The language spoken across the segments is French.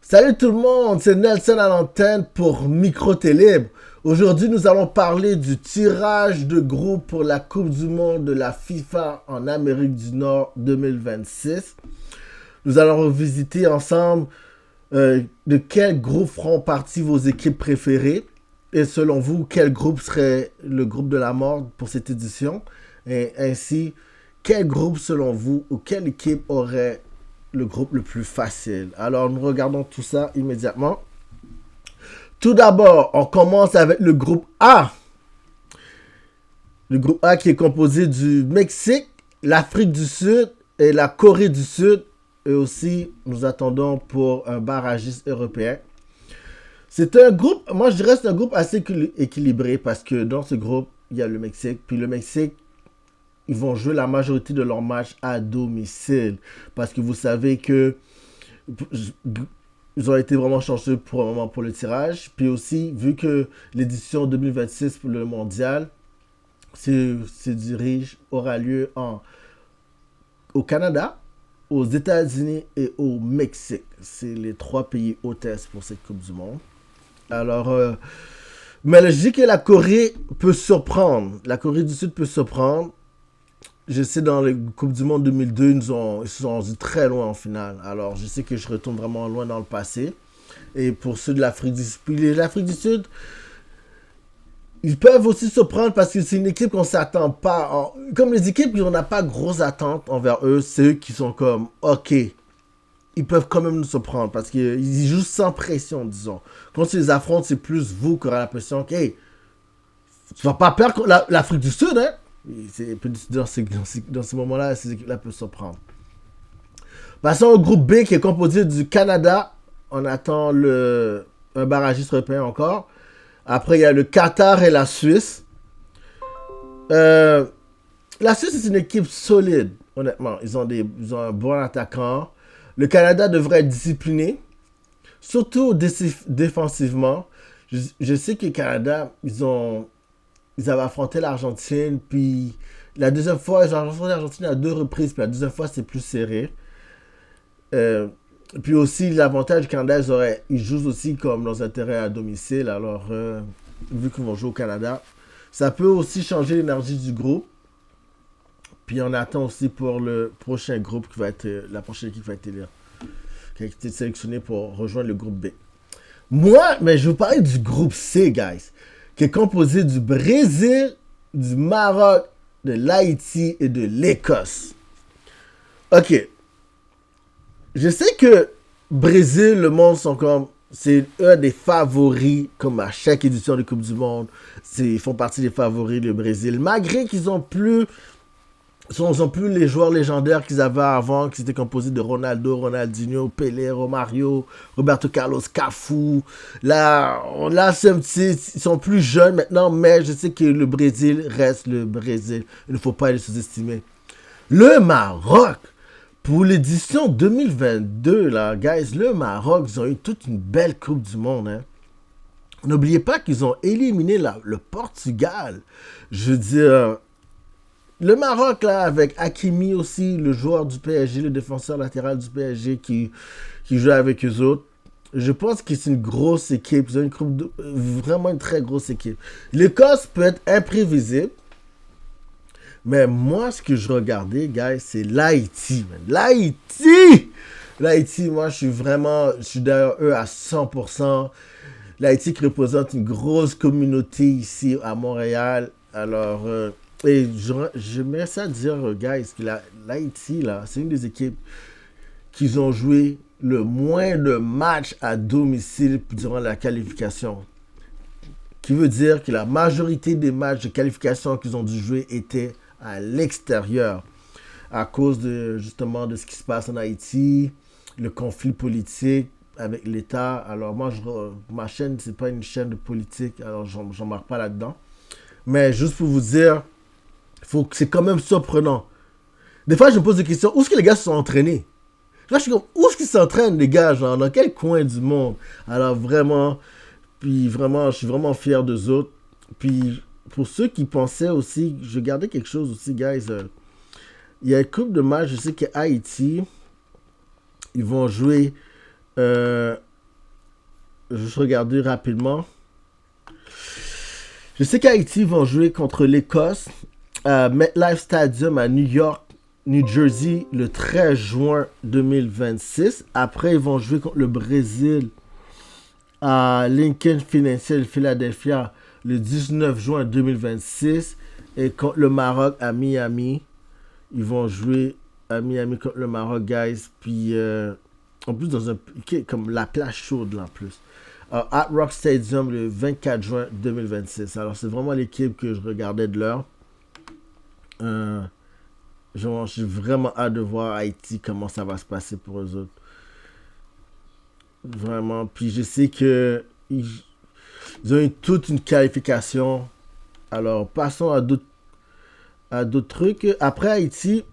Salut tout le monde, c'est Nelson à l'antenne pour Micro-Télibre. Aujourd'hui, nous allons parler du tirage de groupe pour la Coupe du Monde de la FIFA en Amérique du Nord 2026. Nous allons revisiter ensemble de quel groupe feront partie vos équipes préférées et selon vous, quel groupe serait le groupe de la mort pour cette édition et ainsi, quel groupe selon vous ou quelle équipe aurait le groupe le plus facile. Alors, nous regardons tout ça immédiatement. Tout d'abord, on commence avec le groupe A. Le groupe A qui est composé du Mexique, l'Afrique du Sud et la Corée du Sud. Et aussi, nous attendons pour un barragiste européen. C'est un groupe, moi je dirais c'est un groupe assez équilibré parce que dans ce groupe, il y a le Mexique. Puis le Mexique, ils vont jouer la majorité de leurs matchs à domicile. Parce que vous savez que ils ont été vraiment chanceux pour un moment pour le tirage. Puis aussi, vu que l'édition 2026 pour le mondial aura lieu au Canada, aux États-Unis et au Mexique. C'est les trois pays hôtesses pour cette Coupe du Monde. Alors, mais je dis que la Corée peut surprendre. La Corée du Sud peut surprendre. Je sais, dans la Coupe du Monde 2002, ils se sont rendus très loin en finale. Alors, je sais que je retourne vraiment loin dans le passé. Et pour ceux de l'Afrique du Sud, puis l'Afrique du Sud, ils peuvent aussi surprendre parce que c'est une équipe qu'on ne s'attend pas. Comme les équipes, on n'a pas grosse attente envers eux. C'est eux qui sont comme, OK, ils peuvent quand même nous surprendre parce qu'ils jouent sans pression, disons. Quand ils les affrontent, c'est plus vous qui aurez la pression que, hey, tu vas pas perdre contre l'Afrique du Sud, hein? Dans ces moments-là, ces équipes-là peuvent surprendre. Passons au groupe B qui est composé du Canada. On attend un barragiste européen encore. Après, il y a le Qatar et la Suisse. La Suisse, c'est une équipe solide, honnêtement. Ils ont un bon attaquant. Le Canada devrait être discipliné, surtout défensivement. Je sais que le Canada, ils avaient affronté l'Argentine, puis la deuxième fois, ils ont affronté l'Argentine à 2 reprises, puis la deuxième fois, c'est plus serré. Puis aussi, l'avantage du Canada, ils jouent aussi comme dans un terrain à domicile, alors vu qu'ils vont jouer au Canada, ça peut aussi changer l'énergie du groupe. Puis on attend aussi pour le prochain groupe la prochaine équipe qui va être élire, qui a été sélectionnée pour rejoindre le groupe B. Moi, mais je vais vous parler du groupe C, guys, qui est composé du Brésil, du Maroc, de l'Haïti et de l'Écosse. Ok. Je sais que Brésil, le monde sont comme... C'est un des favoris, comme à chaque édition de Coupe du Monde. Ils font partie des favoris, le Brésil. Malgré qu'ils ont plus... Ils ont plus les joueurs légendaires qu'ils avaient avant, qui étaient composés de Ronaldo, Ronaldinho, Pelé, Romario, Roberto Carlos, Cafu. Là c'est un petit... Ils sont plus jeunes maintenant, mais je sais que le Brésil reste le Brésil. Il ne faut pas les sous-estimer. Le Maroc, pour l'édition 2022, là, guys, le Maroc, ils ont eu toute une belle Coupe du Monde, hein. N'oubliez pas qu'ils ont éliminé le Portugal. Je veux dire... Le Maroc, là, avec Hakimi aussi, le joueur du PSG, le défenseur latéral du PSG qui joue avec eux autres. Je pense que c'est une grosse équipe. Ils ont vraiment une très grosse équipe. L'Écosse peut être imprévisible. Mais moi, ce que je regardais, guys, c'est l'Haïti. L'Haïti, moi, je suis derrière eux à 100%. L'Haïti qui représente une grosse communauté ici à Montréal. Alors... Et j'aimerais ça dire, guys, que l'Haïti, là, c'est une des équipes qui ont joué le moins de matchs à domicile durant la qualification. Qui veut dire que la majorité des matchs de qualification qu'ils ont dû jouer étaient à l'extérieur. À cause justement de ce qui se passe en Haïti, le conflit politique avec l'État. Alors moi, ma chaîne, c'est pas une chaîne de politique, alors j'en marque pas là-dedans. Mais juste pour vous dire... c'est quand même surprenant. Des fois, je me pose des questions. Où est-ce que les gars se sont entraînés? Là, je suis comme, où est-ce qu'ils s'entraînent, les gars? Genre, dans quel coin du monde? Alors, vraiment, puis vraiment, je suis vraiment fier d'eux autres. Puis, pour ceux qui pensaient aussi, je gardais quelque chose aussi, guys. Il y a une couple de matchs, je sais qu'à Haïti, ils vont jouer juste regarder rapidement. Je sais qu'Haïti vont jouer contre l'Écosse à MetLife Stadium à New York, New Jersey, le 13 juin 2026. Après, ils vont jouer contre le Brésil à Lincoln Financial Philadelphia le 19 juin 2026. Et contre le Maroc à Miami. Ils vont jouer à Miami contre le Maroc, guys. Puis, en plus, dans un. Comme la plage chaude, là, en plus. At Rock Stadium le 24 juin 2026. Alors, c'est vraiment l'équipe que je regardais de l'heure. J'ai vraiment hâte de voir Haïti, comment ça va se passer pour eux autres. Vraiment. Puis, je sais que ils ont eu toute une qualification. Alors, passons à d'autres trucs. Après Haïti,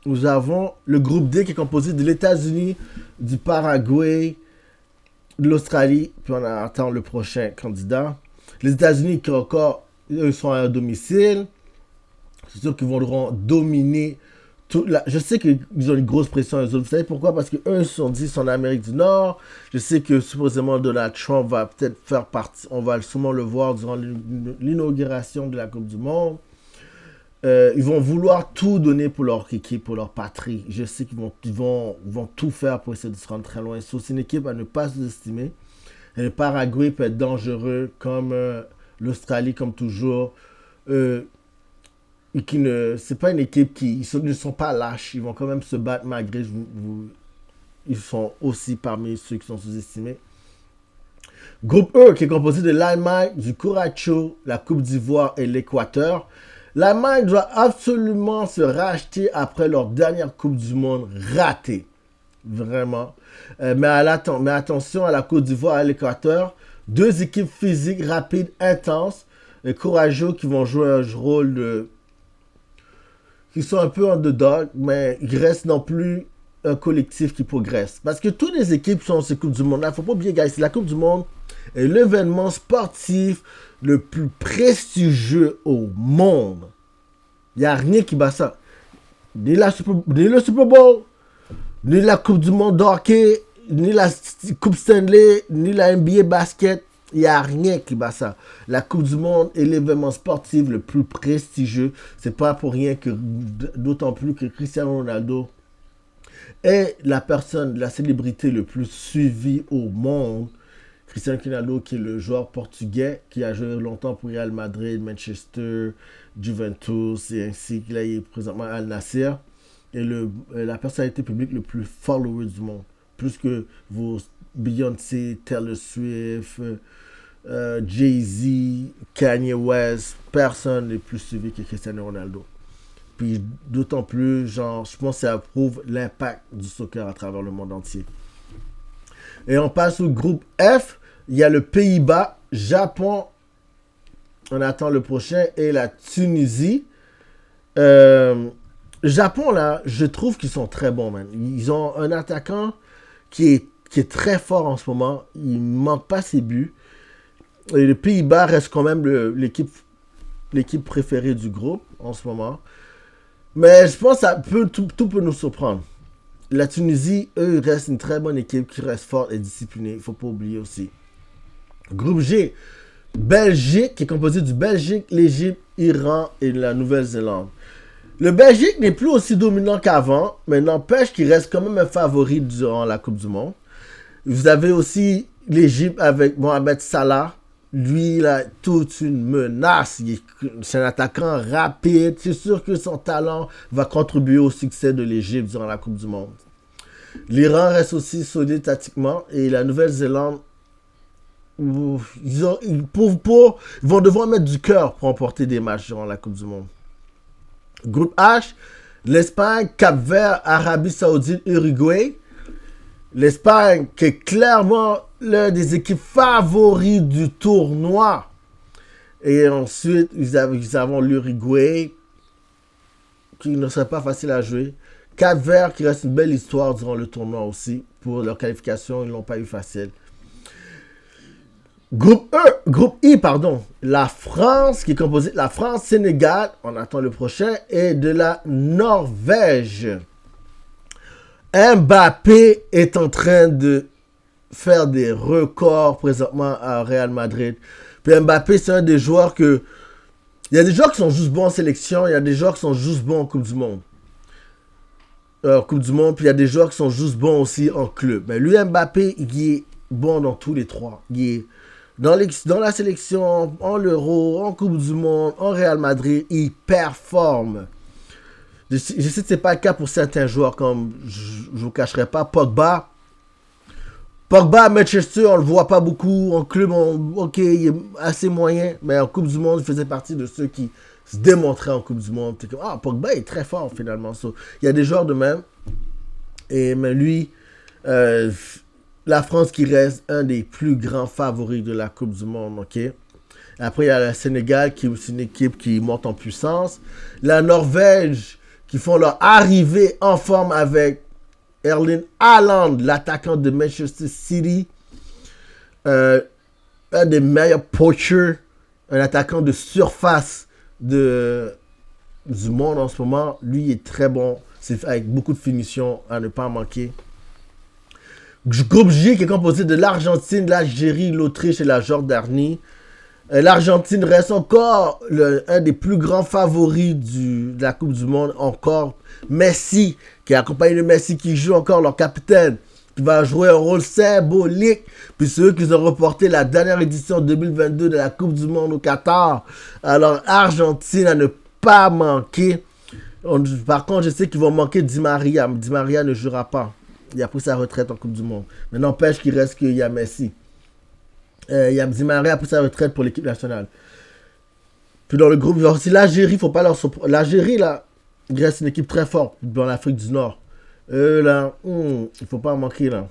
nous avons le groupe D qui est composé de l'États-Unis, du Paraguay, de l'Australie, puis on attend le prochain candidat. Les États-Unis qui encore, eux sont à domicile. C'est sûr qu'ils vont dominer toute la... Je sais qu'ils ont une grosse pression, eux autres. Vous savez pourquoi? Parce qu'eux, ils sont dit, sont en Amérique du Nord. Je sais que supposément Donald Trump va peut-être faire partie, on va sûrement le voir durant l'inauguration de la Coupe du Monde. Ils vont vouloir tout donner pour leur équipe, pour leur patrie. Je sais qu'ils vont tout faire pour essayer de se rendre très loin. C'est une équipe à ne pas sous-estimer. Et le Paraguay peut être dangereux, comme l'Australie, comme toujours. C'est pas une équipe qui ne sont pas lâches. Ils vont quand même se battre malgré. Ils sont aussi parmi ceux qui sont sous-estimés. Groupe E qui est composé de l'Allemagne, du Curaçao, la Côte d'Ivoire et l'Équateur. L'Allemagne doit absolument se racheter après leur dernière Coupe du Monde ratée. Vraiment. Mais attention à la Côte d'Ivoire et à l'Équateur. Deux équipes physiques, rapides, intenses. Les Curaçao qui vont jouer un rôle de... qui sont un peu underdog, mais ils restent non plus un collectif qui progresse. Parce que toutes les équipes sont ces Coupes du Monde. Il ne faut pas oublier, guys, la Coupe du Monde est l'événement sportif le plus prestigieux au monde. Il n'y a rien qui bat ça. Ni le Super Bowl, ni la Coupe du Monde d'hockey, ni la Coupe Stanley, ni la NBA basket. Il n'y a rien qui bat ça. La Coupe du Monde est l'événement sportif le plus prestigieux. C'est pas pour rien que, d'autant plus que Cristiano Ronaldo est la célébrité le plus suivie au monde. Cristiano Ronaldo, qui est le joueur portugais qui a joué longtemps pour Real Madrid, Manchester, Juventus, et ainsi que là, il est présentement à Al Nassr. Et la personnalité publique le plus follower du monde. Plus que vos Beyoncé, Taylor Swift, Jay-Z, Kanye West. Personne n'est plus suivi que Cristiano Ronaldo. Puis d'autant plus, je pense que ça prouve l'impact du soccer à travers le monde entier. Et on passe au groupe F. Il y a le Pays-Bas, Japon, on attend le prochain, et la Tunisie. Japon, là, je trouve qu'ils sont très bons, man. Ils ont un attaquant qui est très fort en ce moment. Il ne manque pas ses buts. Et le Pays-Bas reste quand même l'équipe préférée du groupe en ce moment. Mais je pense que tout peut nous surprendre. La Tunisie, eux, restent une très bonne équipe qui reste forte et disciplinée. Il ne faut pas oublier aussi. Groupe G, Belgique, qui est composé du Belgique, l'Égypte, l'Iran et la Nouvelle-Zélande. Le Belgique n'est plus aussi dominant qu'avant, mais n'empêche qu'il reste quand même un favori durant la Coupe du Monde. Vous avez aussi l'Égypte avec Mohamed Salah. Lui, il a toute une menace. C'est un attaquant rapide. C'est sûr que son talent va contribuer au succès de l'Égypte durant la Coupe du Monde. L'Iran reste aussi solide tactiquement. Et la Nouvelle-Zélande, ils vont devoir mettre du cœur pour emporter des matchs durant la Coupe du Monde. Groupe H, l'Espagne, Cap-Vert, Arabie Saoudite, Uruguay. L'Espagne qui est clairement l'un des équipes favoris du tournoi. Et ensuite, nous avons l'Uruguay qui ne serait pas facile à jouer. Cap-Vert qui reste une belle histoire durant le tournoi aussi. Pour leur qualification, ils ne l'ont pas eu facile. Groupe I, la France qui est composée de la France, Sénégal, on attend le prochain, et de la Norvège. Mbappé est en train de faire des records présentement à Real Madrid. Puis Mbappé, c'est un des joueurs que... Il y a des joueurs qui sont juste bons en sélection, il y a des joueurs qui sont juste bons en Coupe du Monde. Coupe du Monde, puis il y a des joueurs qui sont juste bons aussi en club. Mais lui, Mbappé, il est bon dans tous les trois. Il est dans la sélection, en l'Euro, en Coupe du Monde, en Real Madrid, il performe. Je sais que ce n'est pas le cas pour certains joueurs, comme je ne vous cacherai pas, Pogba. Pogba à Manchester, on le voit pas beaucoup. En club, ok, il est assez moyen. Mais en Coupe du Monde, il faisait partie de ceux qui se démontraient en Coupe du Monde. Comme, Pogba est très fort finalement. So, il y a des joueurs de même. Mais lui, la France qui reste un des plus grands favoris de la Coupe du Monde. Ok. Après, il y a le Sénégal qui est aussi une équipe qui monte en puissance. La Norvège qui font leur arrivée en forme avec Erling Haaland, l'attaquant de Manchester City, un des meilleurs poachers, un attaquant de surface du monde en ce moment. Lui est très bon, c'est avec beaucoup de finition à ne pas manquer. Groupe J qui est composé de l'Argentine, l'Algérie, l'Autriche et la Jordanie. L'Argentine reste encore un des plus grands favoris de la Coupe du Monde. Encore Messi, qui est accompagné de Messi, qui joue encore leur capitaine, qui va jouer un rôle symbolique. Puis c'est eux qui ont reporté la dernière édition 2022 de la Coupe du Monde au Qatar. Alors, Argentine à ne pas manquer. Par contre, je sais qu'ils vont manquer Di Maria. Di Maria ne jouera pas. Il a pris sa retraite en Coupe du Monde. Mais n'empêche qu'il reste qu'il y a Messi. Il y a Di Maria a pris sa retraite pour l'équipe nationale. Puis dans le groupe, il y a aussi l'Algérie, il ne faut pas leur surprendre. L'Algérie, là, il reste une équipe très forte dans l'Afrique du Nord. Là, il ne faut pas en manquer, là.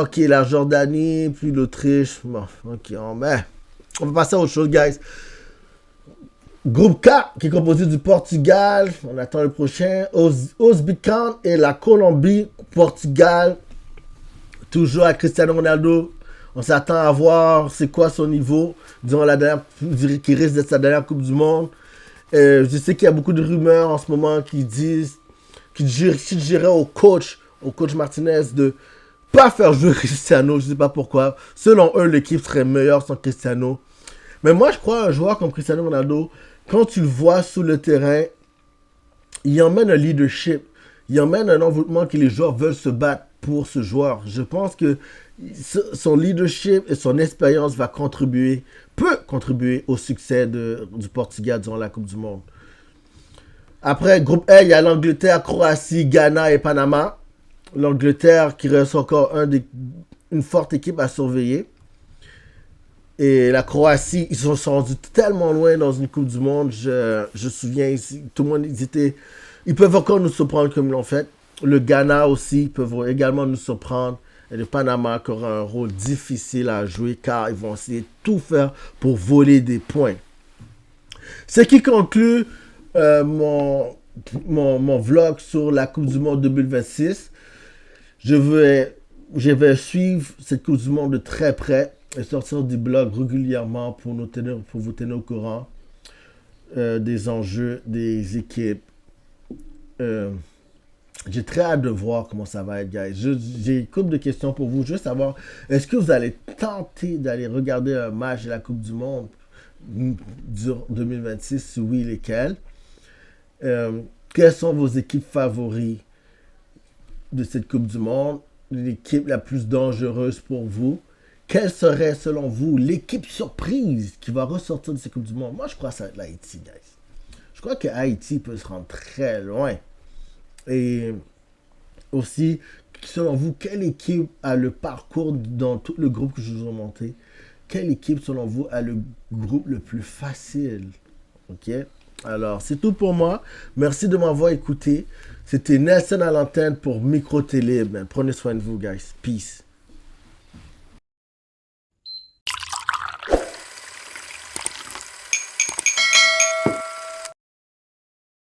Ok, la Jordanie, puis l'Autriche. Bon, ok, on va passer à autre chose, guys. Groupe K, qui est composé du Portugal, on attend le prochain, Ouzbékistan et la Colombie, Portugal, toujours à Cristiano Ronaldo. On s'attend à voir c'est quoi son niveau, disons qui risque d'être sa dernière Coupe du Monde. Je sais qu'il y a beaucoup de rumeurs en ce moment qui suggéraient au coach Martinez de pas faire jouer Cristiano, je ne sais pas pourquoi. Selon eux, l'équipe serait meilleure sans Cristiano. Mais moi, je crois un joueur comme Cristiano Ronaldo, quand tu le vois sous le terrain, il emmène un leadership. Il emmène un envoûtement que les joueurs veulent se battre pour ce joueur. Je pense que son leadership et son expérience peut contribuer au succès du Portugal durant la Coupe du Monde. Après, groupe A, il y a l'Angleterre, Croatie, Ghana et Panama. L'Angleterre qui reste encore une forte équipe à surveiller. Et la Croatie, ils se sont rendus tellement loin dans une Coupe du Monde. Je me souviens ici, tout le monde, ils peuvent encore nous surprendre comme ils l'ont fait. Le Ghana aussi peuvent également nous surprendre. Et le Panama qui aura un rôle difficile à jouer car ils vont essayer de tout faire pour voler des points. Ce qui conclut mon vlog sur la Coupe du Monde 2026. Je vais suivre cette Coupe du Monde de très près et sortir des blogs régulièrement pour vous tenir au courant des enjeux, des équipes. J'ai très hâte de voir comment ça va être, guys. J'ai une couple de questions pour vous. Juste savoir, est-ce que vous allez tenter d'aller regarder un match de la Coupe du Monde 2026? Si oui, lesquels? Quelles sont vos équipes favorites de cette Coupe du Monde? L'équipe la plus dangereuse pour vous? Quelle serait, selon vous, l'équipe surprise qui va ressortir de cette Coupe du Monde? Moi, je crois que ça va être l'Haïti, guys. Je crois que Haïti peut se rendre très loin. Et aussi, selon vous, quelle équipe a le parcours dans tout le groupe que je vous ai montré? Quelle équipe, selon vous, a le groupe le plus facile? Ok? Alors, c'est tout pour moi. Merci de m'avoir écouté. C'était Nelson à l'antenne pour Micro Télé. Prenez soin de vous, guys. Peace.